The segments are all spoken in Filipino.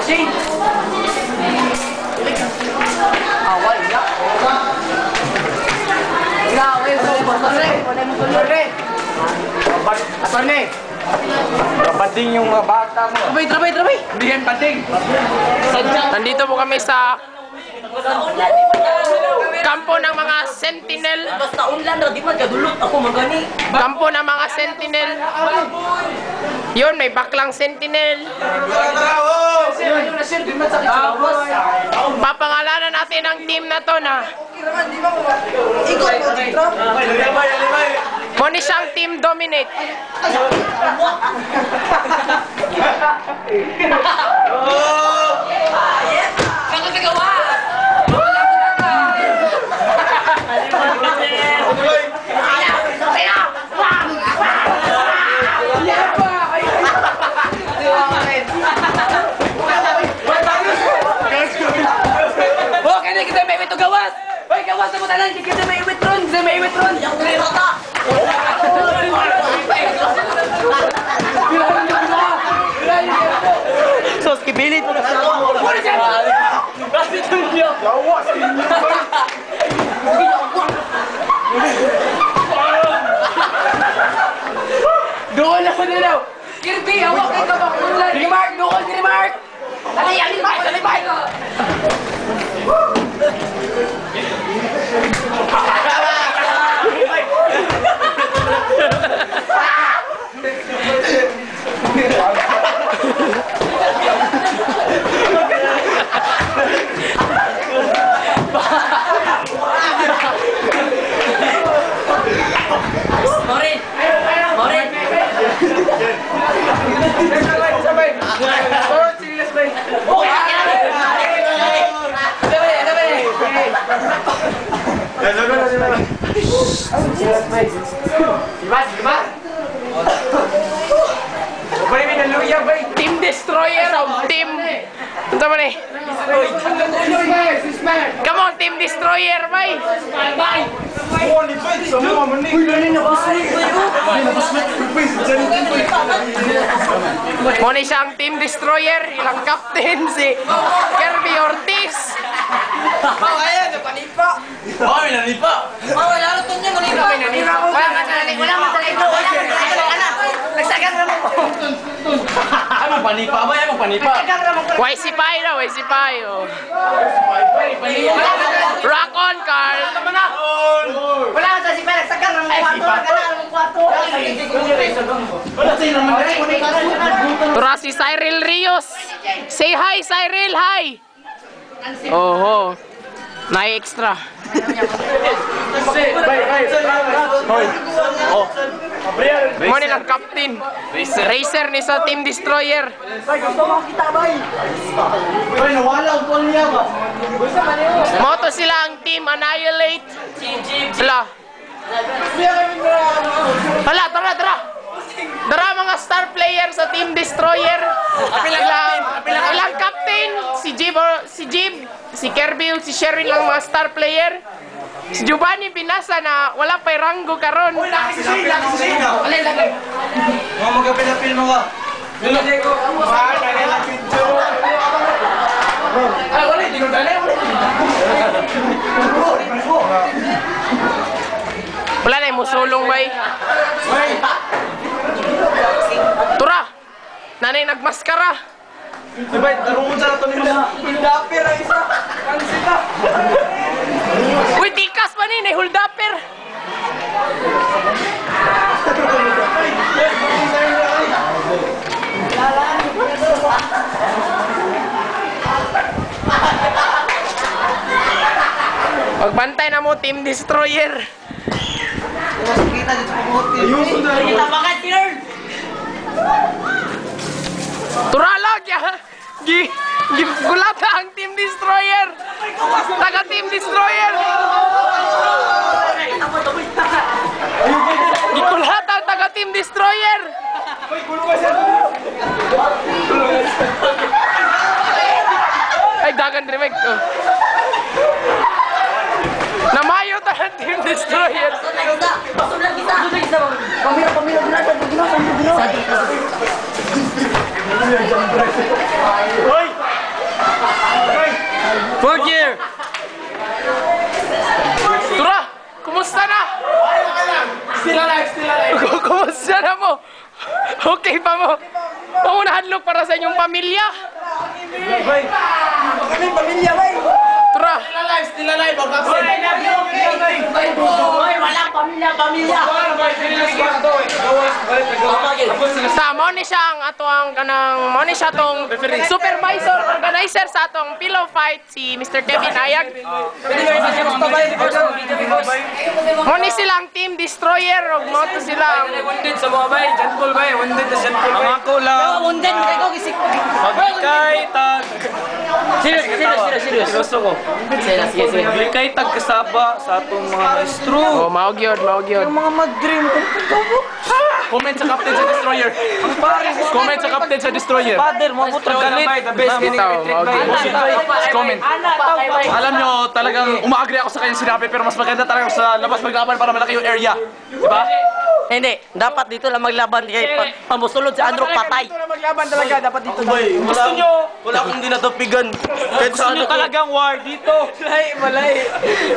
Shane! Away, ya. Attorney! Bading yung mga bata mo. Trabay! Hindi yan bading. Nandito po kami sa kampo ng mga sentinel. Basta unlan daw, di man kadulot ako magani. Kampo ng mga sentinel. Yun, may baklang sentinel. Papangalanan natin ang team na to na. Muna siyang team dominate. Gawas na mo tanan, kita may iwitron. Sos, kipilit mo na sa Doon ako na daw. Kirby, hawak kayo ka bang Remark, doon si Remark. Alibay ko. Team Destroyer. Team... Ano ba ni? Come on, Team Destroyer, bay! Muna siyang Team Destroyer. Ilang captain si Kirby Ortiz. Ayan, napanipa. May nanipa. Wala rin niya, manila. Wala masalay ito. Nagsagang naman ko. Ay, magpanipa ba yan? Magpanipa. YC5 na, YC5. Rock on, Carl! Wala ka si Perez, nagsagang naman kwarto. Tura si Cyril Rios. Say hi, Cyril, hi! Oh, na-extra. Muna ang captain. Racer ni sa Team Destroyer. Moto sila ang Team Annihilate. Sila. Tara. Dara mga star player sa Team Destroyer. Ilang captain, si Jib, si Kirby, si Sherin lang mga star player. Si Giovanni Pinasa na wala pa'y ranggo karon. Alay. Mga magapil-apil mo ka. Wala na yung musulong bay. Tura! Nanay nagmaskara. Diba, darong mo sa ito nila. Pindapir ang isa. Kansita. Uy, tikas pa ni, huldapper. Pagbantay na mo, Team Destroyer. Kita bakit, Peter? Turalag ya. Gulata ang Team Destroyer. Taga Team Destroyer. Gulata ang taga Team Destroyer. Ay, dagan direct. Oh. Namayo tayo Team Destroyer. Pamilya. Hoy! Fourth year. Tura! Kumusta na? Still alive. Kumusta na mo? Okay pa mo? Pangunahan look para sa inyong pamilya. Kami pamilya, bay. Tura! Still alive. Walang pamilya. Mo ni siya ang atong kanang mo ni siya tong supervisor organizer sa atong pillow fight si Mr. Kevin Ayag. Mo ni silang team destroyer ug mo to silang Wounded sa mga bay. Janpol bay. Wounded na janpol bay. Ang ako lang. Undan mo kayo gisik. Maglikay tag. Serious. Gusto ko. Sige. Maglikay tag kasaba sa atong mga maestro. oh maog yun. Yung mga mag-dream kung Comment sa Captain sa Destroyer. Comment sa Captain sa Destroyer. Father, mo ko galit. The best Bitaw, maog yun. Comment. Alam nyo, talagang umaagri ako sa kanyang sinabi pero mas maganda talaga sa labas maglaban para malaki yung area. Diba? Hindi, dapat dito lang maglaban kay pamusulod si Andrew patay. Dito na maglaban talaga dapat dito. Gusto nyo? Wala akong dinatupigan. Kahit Gusto nyo talagang war dito. Malay.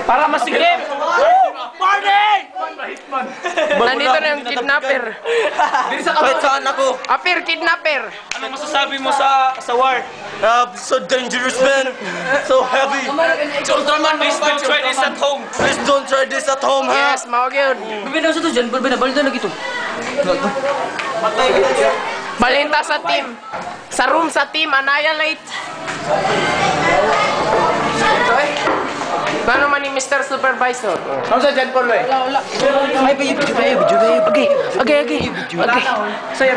Para masigip. Nandito na yung kidnapper. Kahit saan ako. Apir kidnapper. Anong masasabi mo sa war? So dangerous, man. So heavy. Ultraman, please don't try this at home. Please don't try this at home, ha? Yes, maog yun. Bibinaw sa to dyan, binabalda lagi to. Balinta sa team. Sa room sa team, annihilate. Paano man ni Mr. Supervisor? Ano sa Jan Paul eh? Ay, video. Okay. Saya.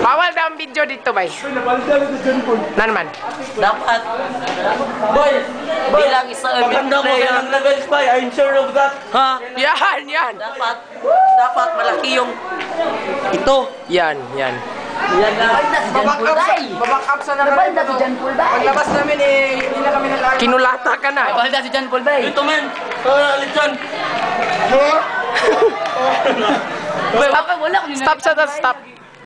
Bawal daw ang video dito, bay. Na naman. Dapat. Boy, bilang isa Maganda mo kayo ng levels, bay. I'm sure of that. ha? Yan. Dapat malaki yung ito. Yan. Yan na. Baback up sa nakalito. Paglabas namin hindi na kami nag-argue. Kinulata ka na. Balda si John Paul Bay. Ito, man. Lechon. Stop, wala ko Stop sa stop.